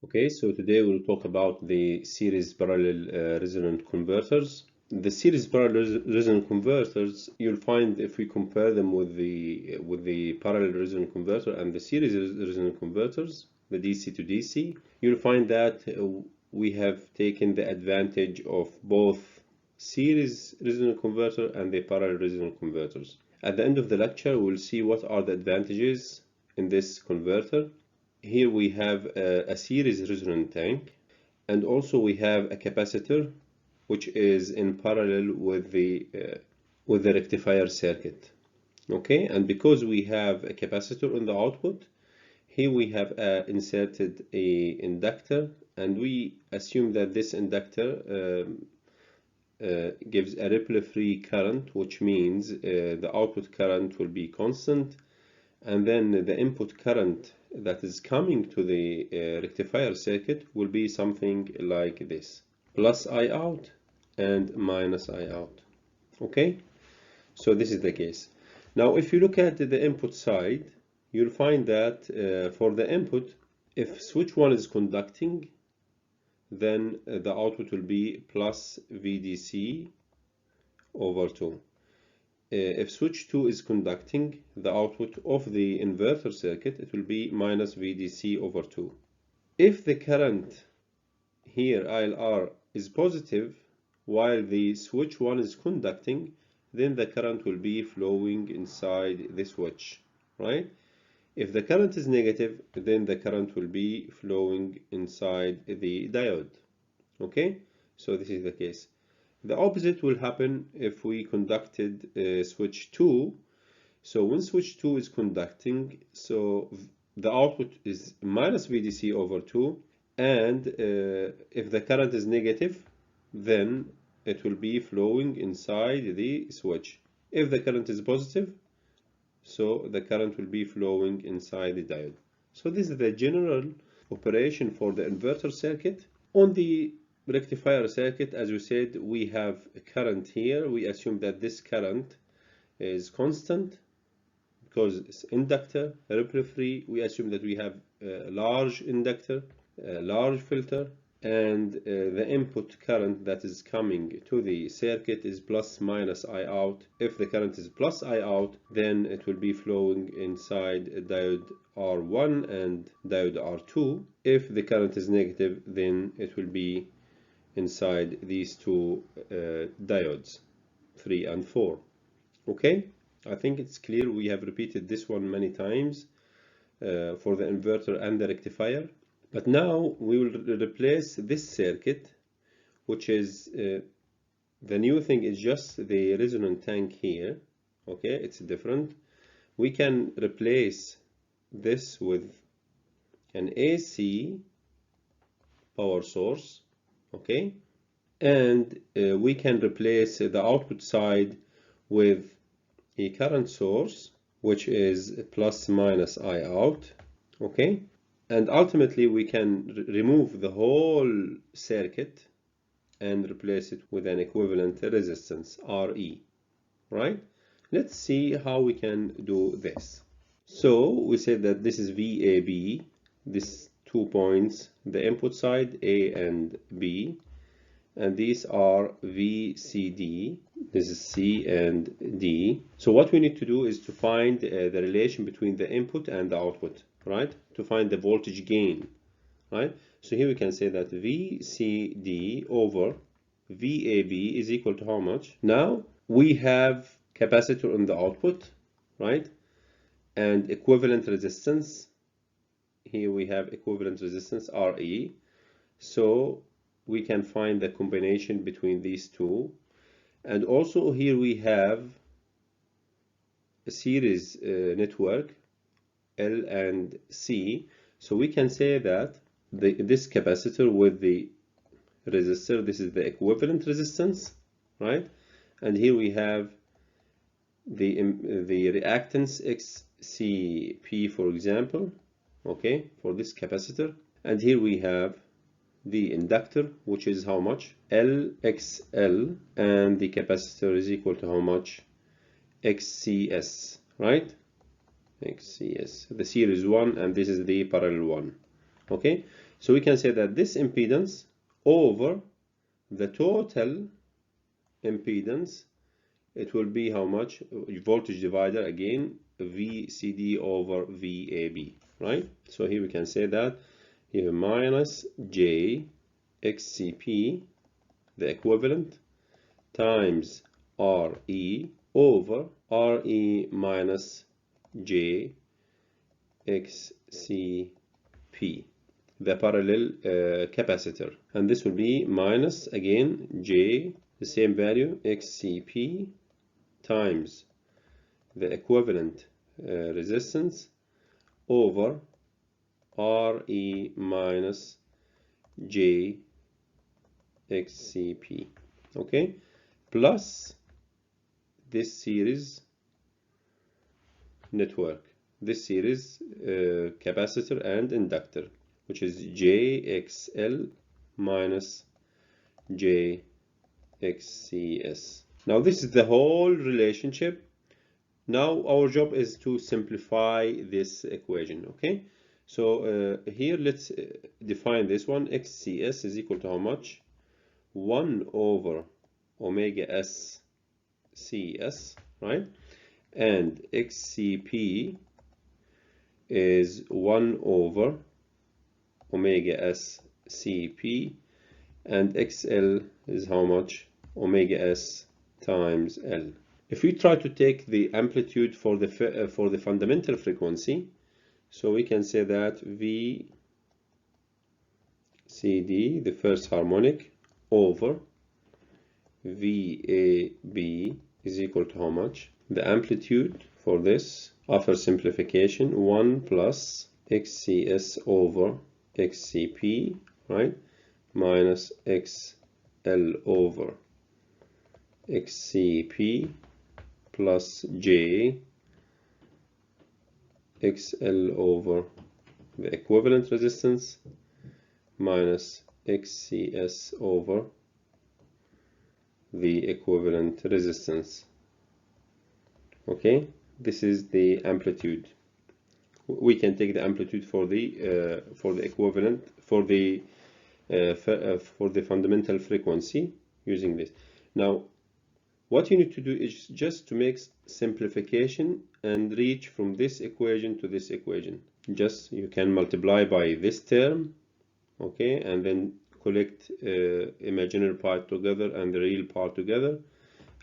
Okay, so today we'll talk about the series parallel resonant converters. The series parallel resonant converters, you'll find if we compare them with the parallel resonant converter and the series resonant converters, the DC to DC, you'll find that we have taken the advantage of both series resonant converter and the parallel resonant converters. At the end of the lecture, we'll see what are the advantages in this converter. Here we have a series resonant tank, and also we have a capacitor which is in parallel with the rectifier circuit. Okay, and because we have a capacitor on the output, here we have inserted a inductor, and we assume that this inductor gives a ripple-free current, which means the output current will be constant, and then the input current that is coming to the rectifier circuit will be something like this: plus I out and minus I out. Okay, so this is the case. Now if you look at the input side, you'll find that for the input, if switch 1 is conducting, then the output will be plus VDC over 2. If switch 2 is conducting, the output of the inverter circuit, it will be minus VDC over 2. If the current here, ILR, is positive, while the switch 1 is conducting, then the current will be flowing inside the switch, right? If the current is negative, then the current will be flowing inside the diode. Okay, so this is the case. The opposite will happen if we conducted switch 2. So when switch 2 is conducting, so the output is minus VDC over 2, and if the current is negative, then it will be flowing inside the switch. If the current is positive, so the current will be flowing inside the diode. So this is the general operation for the inverter circuit. On the rectifier circuit, as we said, we have a current here. We assume that this current is constant because it's inductor, ripple free. We assume that we have a large inductor, a large filter, and the input current that is coming to the circuit is plus minus I out. If the current is plus I out, then it will be flowing inside diode R1 and diode R2. If the current is negative, then it will be inside these two diodes, 3 and 4. Okay, I think it's clear. We have repeated this one many times for the inverter and the rectifier. But now we will replace this circuit, which is the new thing is just the resonant tank here. Okay, it's different. We can replace this with an AC power source. Okay, and we can replace the output side with a current source, which is plus minus I out. Okay, and ultimately we can remove the whole circuit and replace it with an equivalent resistance, RE, right? Let's see how we can do this. So we said that this is VAB, these 2 points, the input side A and B, and these are VCD, this is C and D. So what we need to do is to find the relation between the input and the output, right? To find the voltage gain, right? So here we can say that VCD over VAB is equal to how much? Now we have capacitor on the output, right? And equivalent resistance. Here we have equivalent resistance, RE. So we can find the combination between these two. And also here we have a series network, L and C. So we can say that this capacitor with the resistor, this is the equivalent resistance, right? And here we have the reactance XCP, for example, okay, for this capacitor. And here we have the inductor, which is how much? LXL, and the capacitor is equal to how much? XCS, right? XCS, the series one, and this is the parallel one. Okay, so we can say that this impedance over the total impedance, it will be how much? Voltage divider again, VCD over VAB, right? So here we can say that here minus J XCP, the equivalent, times RE over RE minus J XCP, the parallel capacitor, and this will be minus again J, the same value, XCP times the equivalent resistance over RE minus J XCP, okay, plus this series network, this series capacitor and inductor, which is JXL minus JXCS. Now this is the whole relationship. Now our job is to simplify this equation, okay? So here let's define this one. XCS is equal to how much? 1 over omega S CS, right? And XCP is 1 over omega S CP, and XL is how much? Omega S times L. If we try to take the amplitude for the fundamental frequency, so we can say that VCD, the first harmonic, over VAB is equal to how much? The amplitude for this, after simplification, 1 plus XCS over XCP, right? Minus XL over XCP plus J XL over the equivalent resistance minus XCS over the equivalent resistance. Okay, this is the amplitude. We can take the amplitude for the equivalent for the fundamental frequency using this. Now what you need to do is just to make simplification and reach from this equation to this equation. Just you can multiply by this term, okay, and then collect imaginary part together and the real part together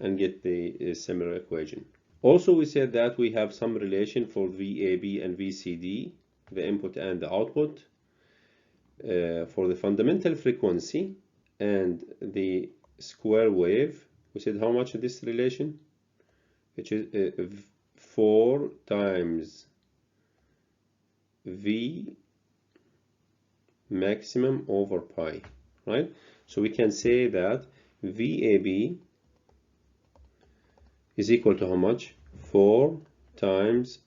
and get the similar equation. Also, we said that we have some relation for VAB and VCD, the input and the output, for the fundamental frequency and the square wave. We said how much is this relation? Which is 4 times V maximum over pi, right? So we can say that VAB is equal to how much? 4 times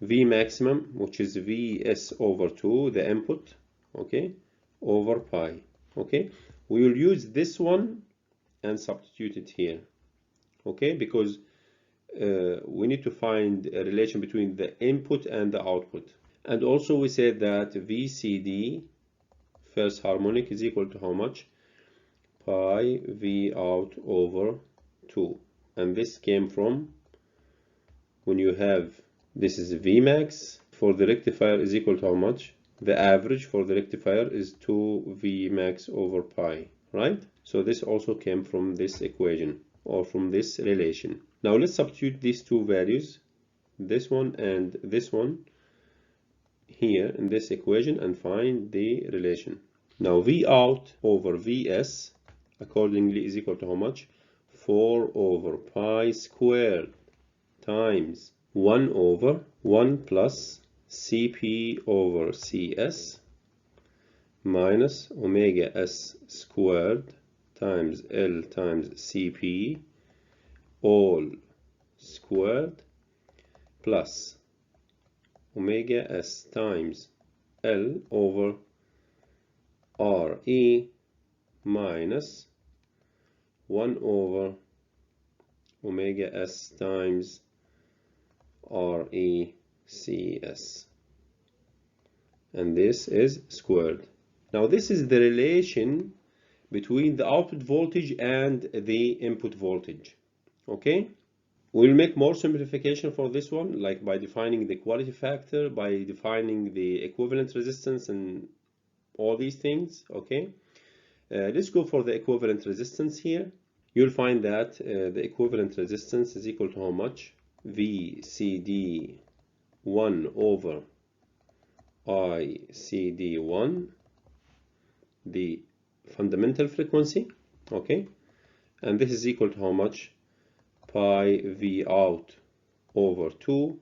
V maximum, which is Vs over 2, the input, okay, over pi, okay? We will use this one and substitute it here, okay, because we need to find a relation between the input and the output. And also we said that VCD, first harmonic, is equal to how much? Pi V out over 2. And this came from when you have, this is Vmax for the rectifier is equal to how much? The average for the rectifier is 2 Vmax over pi, right? So this also came from this equation or from this relation. Now let's substitute these two values, this one and this one, here in this equation and find the relation. Now V out over Vs accordingly is equal to how much? 4 over pi squared times 1 over 1 plus Cp over Cs minus omega S squared times L times Cp all squared plus omega S times L over Re minus 1 over omega S times RECS. and this is squared. Now this is the relation between the output voltage and the input voltage. Okay, we'll make more simplification for this one, like by defining the quality factor, by defining the equivalent resistance and all these things. Okay, let's go for the equivalent resistance here. You'll find that the equivalent resistance is equal to how much? VCD1 over ICD1, the fundamental frequency, okay, and this is equal to how much? Pi V out over 2,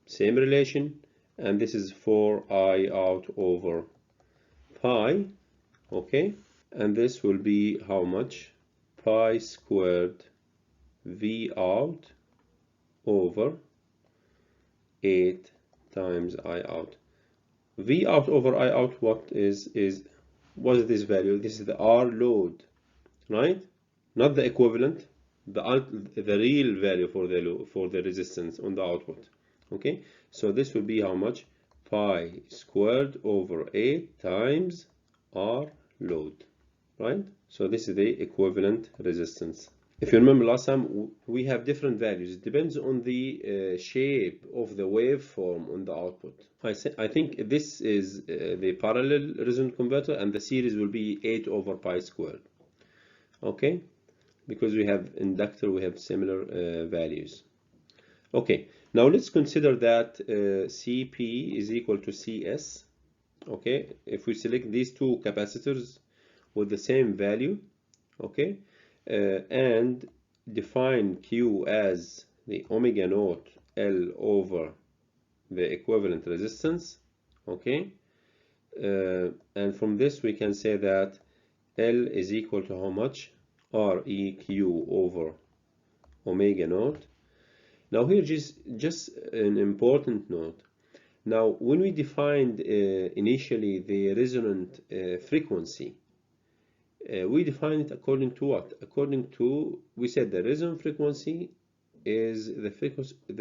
same relation, and this is 4I out over pi, okay, and this will be how much? Pi squared V out over 8 times I out. V out over I out, what is this value? This is the R load, right? Not the equivalent, the real value for the resistance on the output. Okay, so this will be how much? Pi squared over 8 times R load, right? So this is the equivalent resistance. If you remember last time, we have different values. It depends on the shape of the waveform on the output. I think this is the parallel resonant converter, and the series will be 8 over pi squared. Okay, because we have inductor, we have similar values. Okay, now let's consider that CP is equal to CS. Okay, if we select these two capacitors with the same value, okay, and define Q as the omega naught L over the equivalent resistance, okay, and from this we can say that L is equal to how much? REQ over omega naught. Now here just an important note. Now when we defined initially the resonant frequency, we define it according to what? According to, we said the resonant frequency is the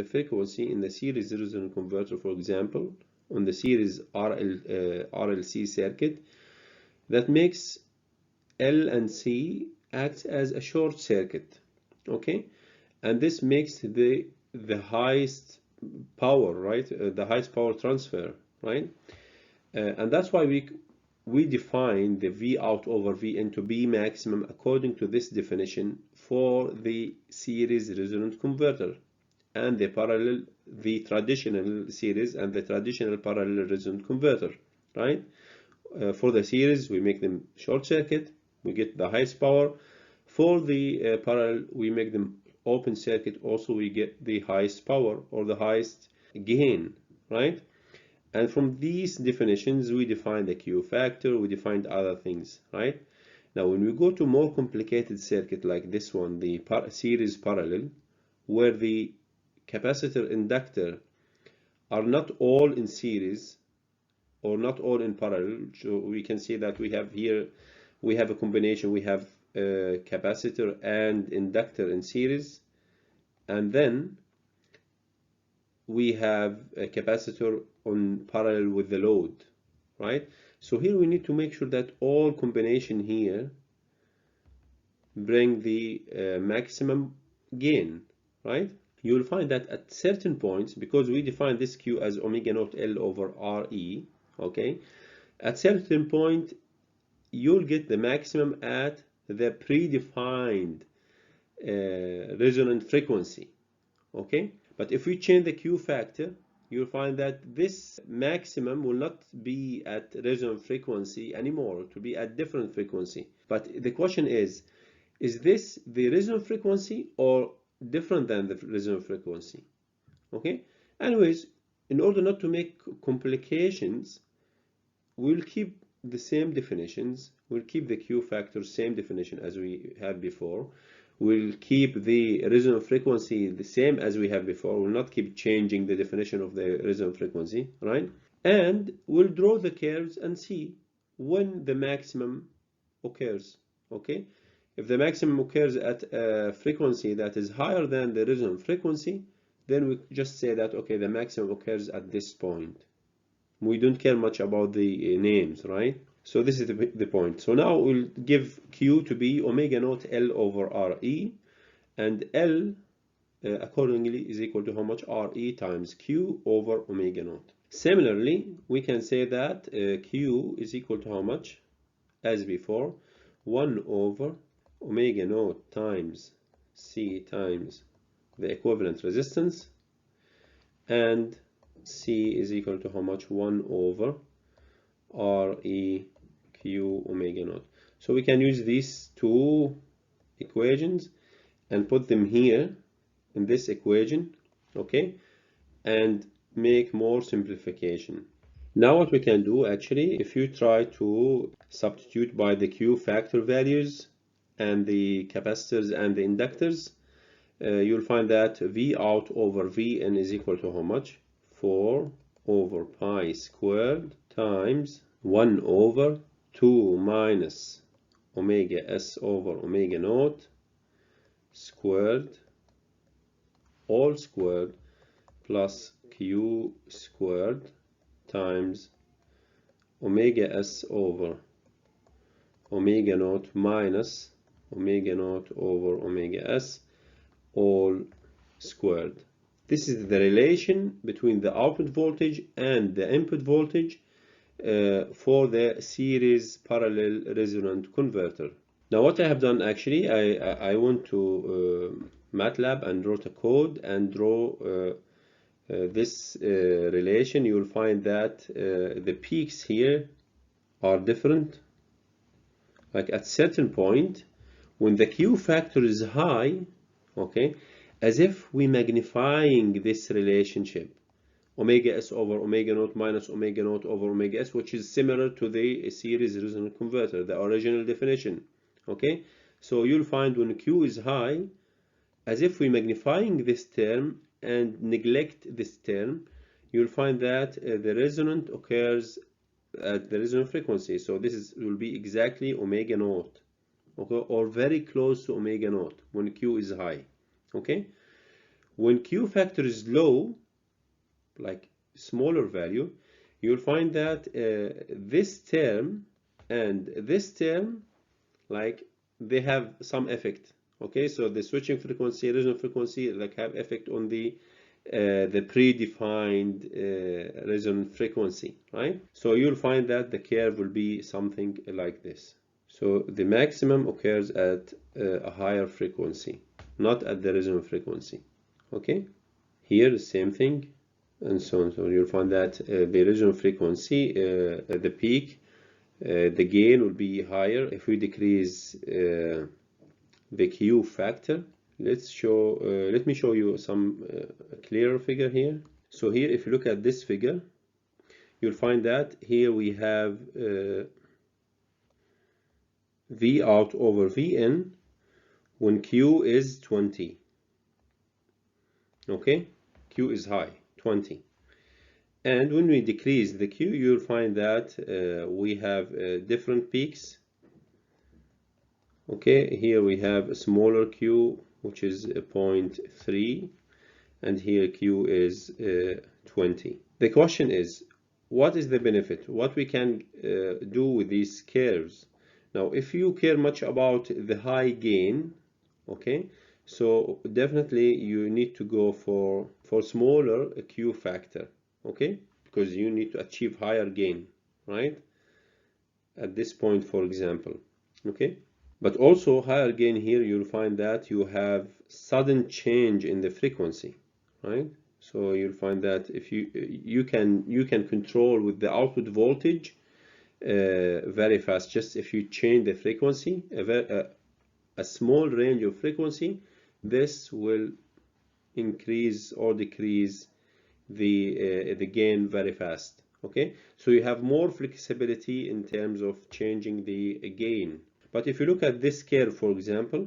frequency in the series resonant converter, for example, on the series RLC circuit, that makes L and C acts as a short circuit, okay, and this makes the highest power, right, the highest power transfer, right, and that's why we define the V out over V in to be maximum according to this definition for the series resonant converter and the traditional series and the traditional parallel resonant converter, right? For the series, we make them short circuit, we get the highest power. For the parallel, we make them open circuit, also we get the highest power or the highest gain, right? And from these definitions, we define the Q factor, we defined other things, right? Now, when we go to more complicated circuit like this one, the series parallel, where the capacitor inductor are not all in series or not all in parallel, so we can see that we have here, we have a combination, we have capacitor and inductor in series, and then we have a capacitor on parallel with the load, right? So here we need to make sure that all combination here bring the maximum gain, right? You will find that at certain points, because we define this Q as omega naught L over RE, okay, at certain point you'll get the maximum at the predefined resonant frequency, okay? But if we change the Q factor, you'll find that this maximum will not be at resonant frequency anymore, to be at different frequency. But the question is this the resonant frequency or different than the resonant frequency? Okay, anyways, in order not to make complications, we'll keep the same definitions. We'll keep the Q factor same definition as we had before. We'll keep the resonant frequency the same as we have before. We'll not keep changing the definition of the resonant frequency, right? And we'll draw the curves and see when the maximum occurs, okay? If the maximum occurs at a frequency that is higher than the resonant frequency, then we just say that, okay, the maximum occurs at this point, We don't care much about the names, right? So this is the point. So now we'll give Q to be omega naught L over RE, and L accordingly is equal to how much? RE times Q over omega naught. Similarly, we can say that Q is equal to how much? As before, 1 over omega naught times C times the equivalent resistance, and C is equal to how much? 1 over RE Q omega naught. So we can use these two equations and put them here in this equation, okay, and make more simplification. Now what we can do, actually, if you try to substitute by the Q factor values and the capacitors and the inductors, you'll find that V out over Vn is equal to how much? 4 over pi squared times 1 over 2 minus omega s over omega naught squared, all squared, plus Q squared times omega s over omega naught minus omega naught over omega s, all squared. This is the relation between the output voltage and the input voltage for the series parallel resonant converter. Now what I have done, actually, I went to Matlab and wrote a code and draw this relation. You will find that the peaks here are different. Like at certain point, when the Q factor is high, okay, as if we magnifying this relationship, omega s over omega naught minus omega naught over omega s, which is similar to the series resonant converter, the original definition. Okay, so you'll find when Q is high, as if we magnifying this term and neglect this term, you'll find that the resonant occurs at the resonant frequency. So this will be exactly omega naught, okay, or very close to omega naught when Q is high. Okay, when Q factor is low, like smaller value, you'll find that this term and this term, like, they have some effect. Okay, so the switching frequency, resonant frequency, like, have effect on the predefined resonant frequency, right? So you'll find that the curve will be something like this. So the maximum occurs at a higher frequency, not at the resonant frequency. Okay, here the same thing, and so on. So you'll find that the resonant frequency, the peak, the gain will be higher if we decrease the Q factor. Let me show you some clearer figure here. So here, if you look at this figure, you'll find that here we have V out over Vn when Q is 20. Okay, Q is high, 20. And when we decrease the Q, you'll find that we have different peaks. Okay, here we have a smaller Q, which is 0.3, and here Q is 20. The question is, what is the benefit? What we can do with these curves? Now, if you care much about the high gain, okay, so definitely you need to go for smaller Q factor, okay, because you need to achieve higher gain, right? At this point, for example, okay. But also higher gain here, you'll find that you have sudden change in the frequency, right? So you'll find that if you can control with the output voltage very fast. Just if you change the frequency, a small range of frequency, this will increase or decrease the gain very fast. Okay, so you have more flexibility in terms of changing the gain. But if you look at this curve, for example,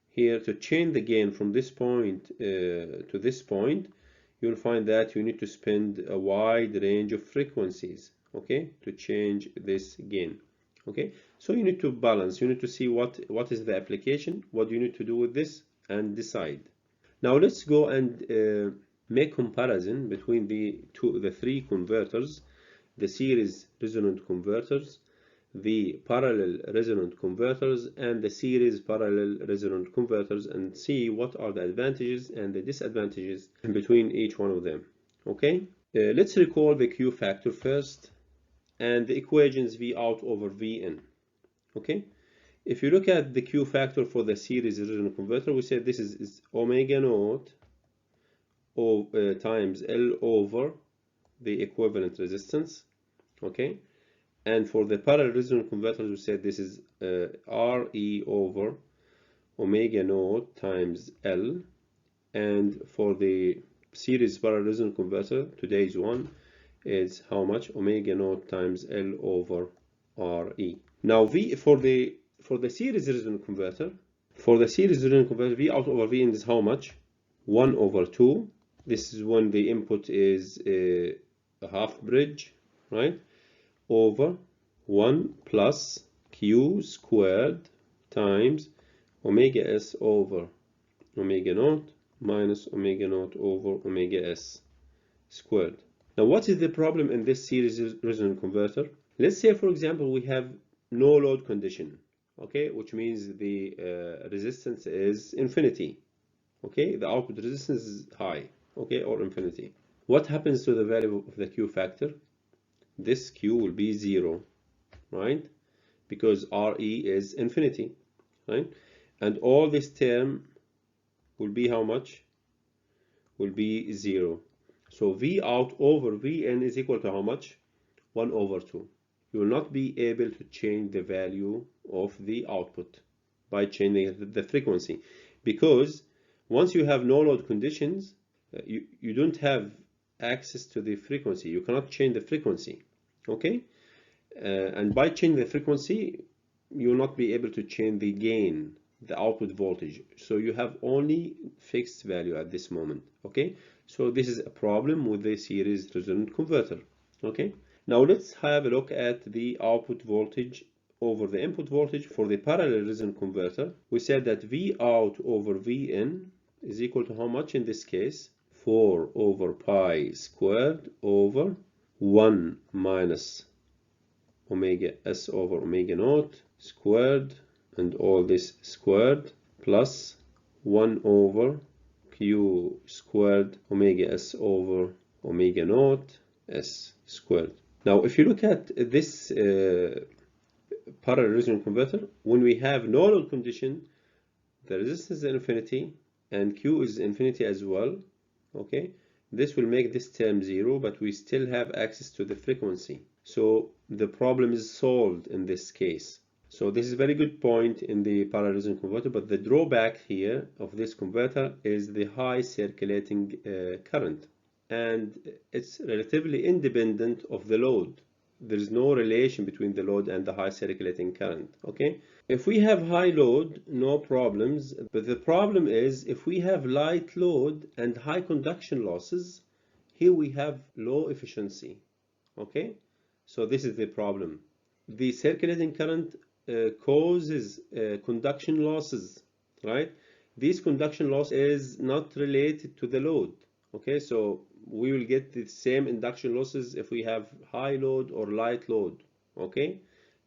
here, to change the gain from this point to this point, you'll find that you need to spend a wide range of frequencies, okay, to change this gain. Okay, so you need to balance, you need to see what is the application, what you need to do with this, and decide. Now let's go and make comparison between the three converters the series resonant converters, the parallel resonant converters, and the series parallel resonant converters, and see what are the advantages and the disadvantages between each one of them. Okay, let's recall the Q factor first and the equations V out over V in. Okay, if you look at the Q factor for the series resonant converter, we said this is omega naught times L over the equivalent resistance. Okay, and for the parallel resonant converters, we said this is RE over omega naught times L, and for the series parallel resonant converter, today's one, is how much? Omega naught times L over RE. Now V for the series resonant converter, V out over V in is how much? 1 over 2. This is when the input is a half bridge, right? Over 1 plus Q squared times omega S over omega naught minus omega naught over omega S squared. Now, what is the problem in this series resonant converter? Let's say, for example, we have no load condition, okay, which means the resistance is infinity, okay, the output resistance is high, okay, or infinity. What happens to the value of the Q factor? This Q will be 0, right, because RE is infinity, right, and all this term will be how much? Will be 0. So V out over Vn is equal to how much? 1 over 2. You will not be able to change the value of the output by changing the frequency, because once you have no load conditions, you don't have access to the frequency. You cannot change the frequency, okay? And by changing the frequency, you will not be able to change the gain, the output voltage. So you have only fixed value at this moment, okay? So this is a problem with the series resonant converter, okay? Now let's have a look at the output voltage over the input voltage for the parallel resonant converter. We said that V out over V in is equal to how much in this case? 4 over pi squared over 1 minus omega S over omega naught squared, and all this squared, plus 1 over Q squared omega S over omega naught S squared. Now, if you look at this parallel resonant converter, when we have no load condition, the resistance is infinity and Q is infinity as well, okay? This will make this term 0, but we still have access to the frequency. So the problem is solved in this case. So this is a very good point in the parallel resonant converter, but the drawback here of this converter is the high circulating current, and it's relatively independent of the load. There is no relation between the load and the high circulating current, okay? If we have high load, no problems, but the problem is if we have light load and high conduction losses, here we have low efficiency, okay? So this is the problem. The circulating current causes conduction losses, right? This conduction loss is not related to the load, okay? So we will get the same induction losses if we have high load or light load, okay?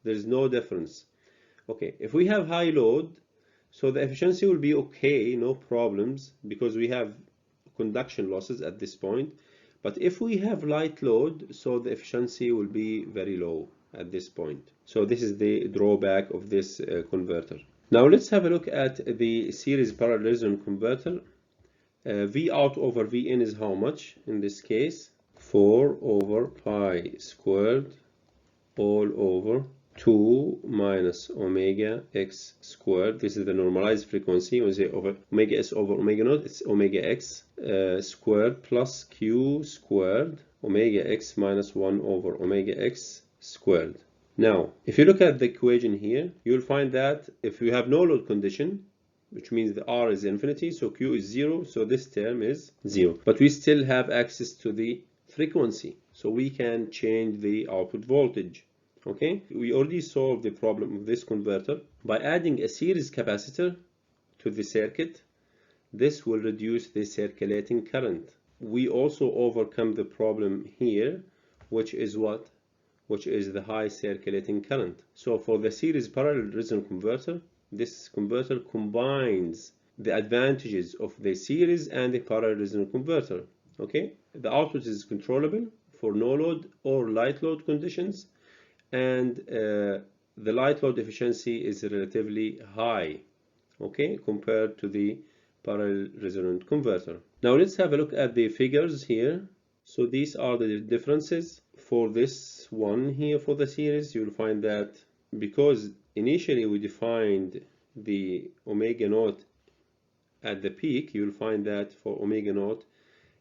There's no difference. Okay, if we have high load, so the efficiency will be okay, no problems, because we have conduction losses at this point. But if we have light load, so the efficiency will be very low at this point. So this is the drawback of this converter. Now let's have a look at the series parallel resonant converter. V out over V in is how much in this case? 4 over pi squared all over 2 minus omega x squared. This is the normalized frequency. We say over omega s over omega naught, it's omega x squared plus q squared omega x minus 1 over omega x squared. Now, if you look at the equation here, you'll find that if you have no load condition, which means the R is infinity, so Q is 0, so this term is 0. But we still have access to the frequency, so we can change the output voltage. Okay, we already solved the problem of this converter by adding a series capacitor to the circuit. This will reduce the circulating current. We also overcome the problem here, which is what? which is the high circulating current. So for the series parallel resonant converter, this converter combines the advantages of the series and the parallel resonant converter. Okay, the output is controllable for no load or light load conditions, and the light load efficiency is relatively high, okay, compared to the parallel resonant converter. Now let's have a look at the figures here. So these are the differences. For this one here, for the series, you'll find that because initially we defined the omega naught at the peak, you'll find that for omega naught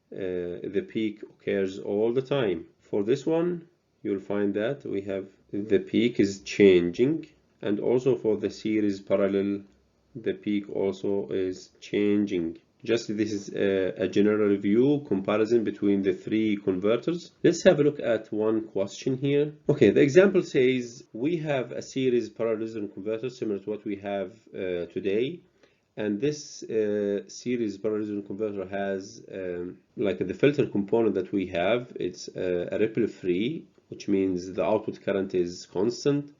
the peak occurs all the time. For this one, you'll find that we have the peak is changing, and also for the series parallel, the peak also is changing. Just this is a general view comparison between the three converters. Let's have a look at one question here. Okay, the example says we have a series parallel resonant converter similar to what we have today, and this series parallel resonant converter has like the filter component that we have. It's a ripple free, which means the output current is constant,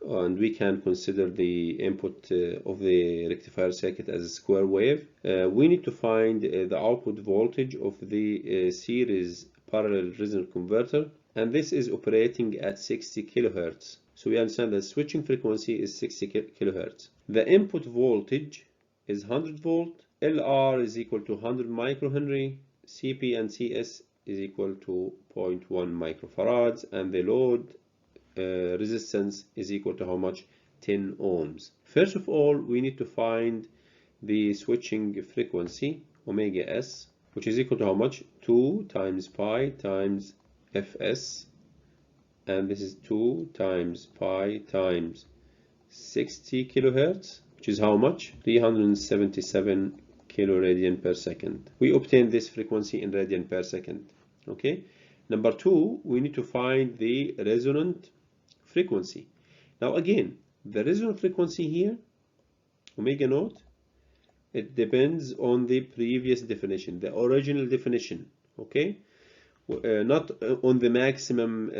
and we can consider the input of the rectifier circuit as a square wave. We need to find the output voltage of the series parallel resonant converter, and this is operating at 60 kilohertz. So we understand that switching frequency is 60 kilohertz. The input voltage is 100 volt, LR is equal to 100 microhenry, CP and CS is equal to 0.1 microfarads, and the load resistance is equal to how much? 10 ohms. First of all, we need to find the switching frequency, omega S, which is equal to how much? 2 times pi times Fs, and this is 2 times pi times 60 kilohertz, which is how much? 377 kiloradian per second. We obtain this frequency in radian per second. Okay. Number two, we need to find the resonant frequency. Now again, the resonant frequency here, omega naught, it depends on the previous definition, the original definition, okay? Not on the maximum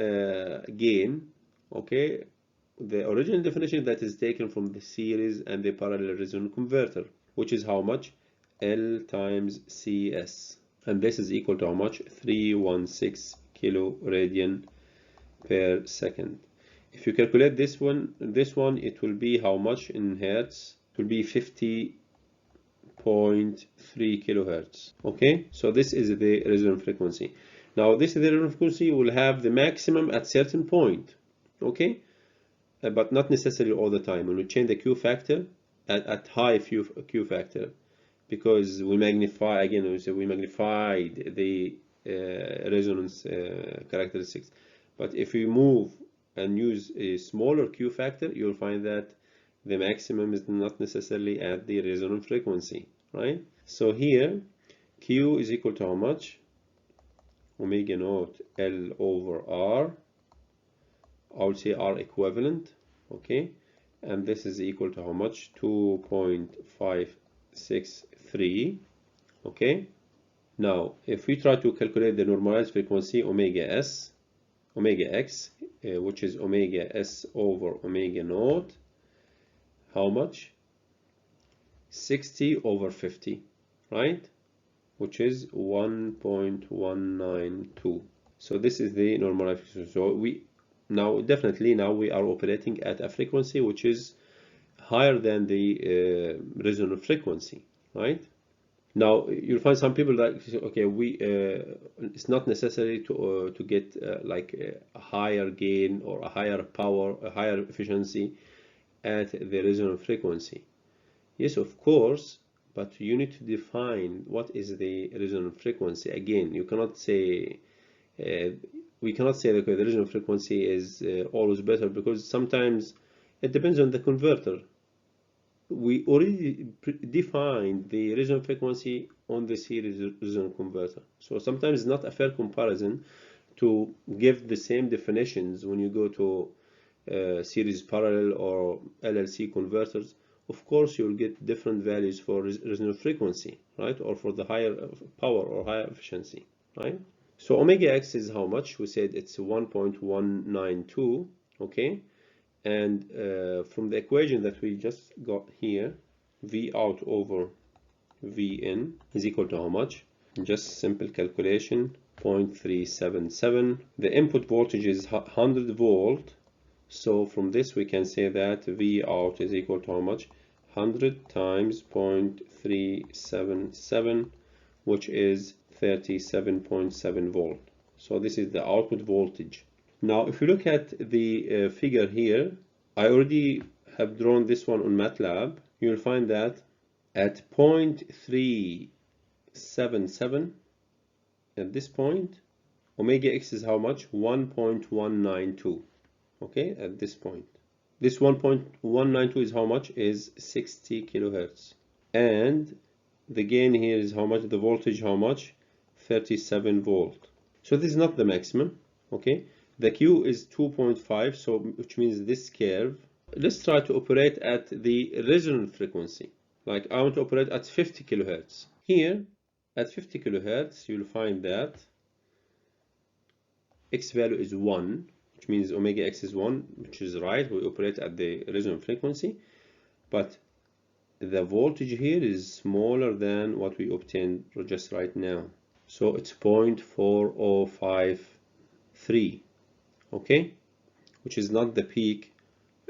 gain, okay? The original definition that is taken from the series and the parallel resonant converter, which is how much? L times CS. And this is equal to how much? 316 kiloradian per second. If you calculate this one, it will be how much in hertz? It will be 50.3 kilohertz. Okay, so this is the resonant frequency. Now this is the resonant frequency will have the maximum at certain point. Okay, but not necessarily all the time. When we change the Q factor at high Q factor, because we magnify, again, we magnified the resonance characteristics. But if we move and use a smaller Q factor, you'll find that the maximum is not necessarily at the resonant frequency, right? So here, Q is equal to how much? Omega naught L over R. I would say R equivalent, okay? And this is equal to how much? 2.563, okay? Now, if we try to calculate the normalized frequency, omega S, omega X, which is omega S over omega naught, how much? 60 over 50, right? Which is 1.192. So this is the normalized frequency. So we definitely we are operating at a frequency which is higher than the resonant frequency, right? Now you'll find some people that, okay, it's not necessary to get like a higher gain or a higher power, a higher efficiency at the resonant frequency. Yes, of course, but you need to define what is the resonant frequency. Again, you cannot say we cannot say that the resonant frequency is always better, because sometimes it depends on the converter. We already defined the resonant frequency on the series resonant converter, so sometimes it's not a fair comparison to give the same definitions when you go to series parallel or LLC converters. Of course, you'll get different values for resonant frequency, right, or for the higher power or higher efficiency, right? So omega x is how much? We said it's 1.192, okay? And from the equation that we just got here, V out over V in is equal to how much? Just simple calculation, 0.377. The input voltage is 100 volt. So from this we can say that V out is equal to how much? 100 times 0.377, which is 37.7 volt. So this is the output voltage. Now if you look at the figure here, I already have drawn this one on Matlab. You'll find that at 0.377, at this point, omega x is how much? 1.192. Okay, at this point. This 1.192 is how much? Is 60 kilohertz. And the gain here is how much? The voltage how much? 37 volt. So this is not the maximum. Okay, the Q is 2.5, so which means this curve. Let's try to operate at the resonant frequency. Like I want to operate at 50 kilohertz. Here at 50 kilohertz, you'll find that x value is 1, which means omega x is 1, which is right. We operate at the resonant frequency, but the voltage here is smaller than what we obtained just right now. So it's 0.4053, okay, which is not the peak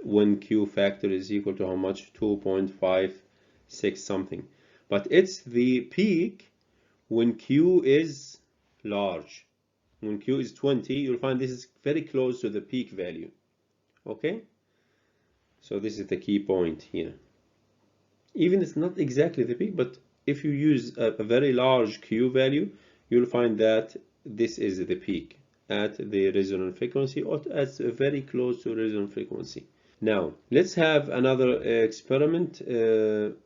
when Q factor is equal to how much? 2.56 something, but it's the peak when Q is large. When Q is 20, you'll find this is very close to the peak value. Okay, so this is the key point here. Even it's not exactly the peak, but if you use a very large Q value, you'll find that this is the peak at the resonant frequency, or at very close to resonant frequency. Now let's have another experiment.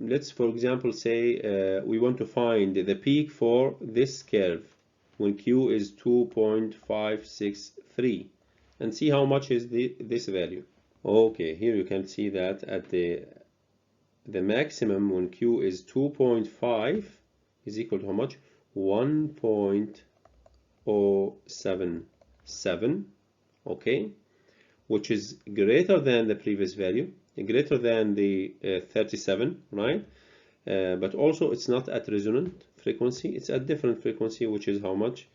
Let's, for example, say we want to find the peak for this curve when Q is 2.563, and see how much is this value. Okay, here you can see that at the maximum when Q is 2.5 is equal to how much? 1.077, okay, which is greater than the previous value, greater than the 37, right? But also it's not at resonant frequency, it's at different frequency, which is how much?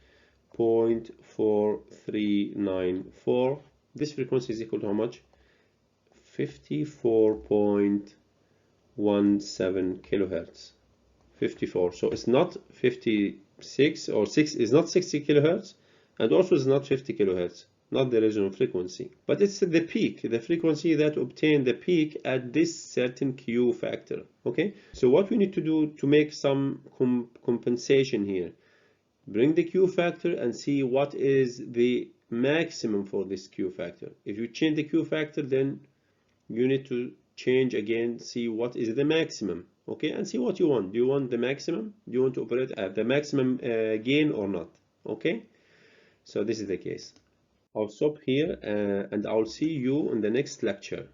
0.4394. This frequency is equal to how much? 54.17 kilohertz. 54. So it's not 56, or 6 is not 60 kilohertz, and also is not 50 kilohertz, not the resonant frequency, but it's the peak, the frequency that obtained the peak at this certain Q factor. Okay, so what we need to do to make some compensation here, bring the Q factor and see what is the maximum for this Q factor. If you change the Q factor, then you need to change again, see what is the maximum. Okay, and see what you want. Do you want the maximum? Do you want to operate at the maximum gain or not? Okay, so this is the case. I'll stop here and I'll see you in the next lecture.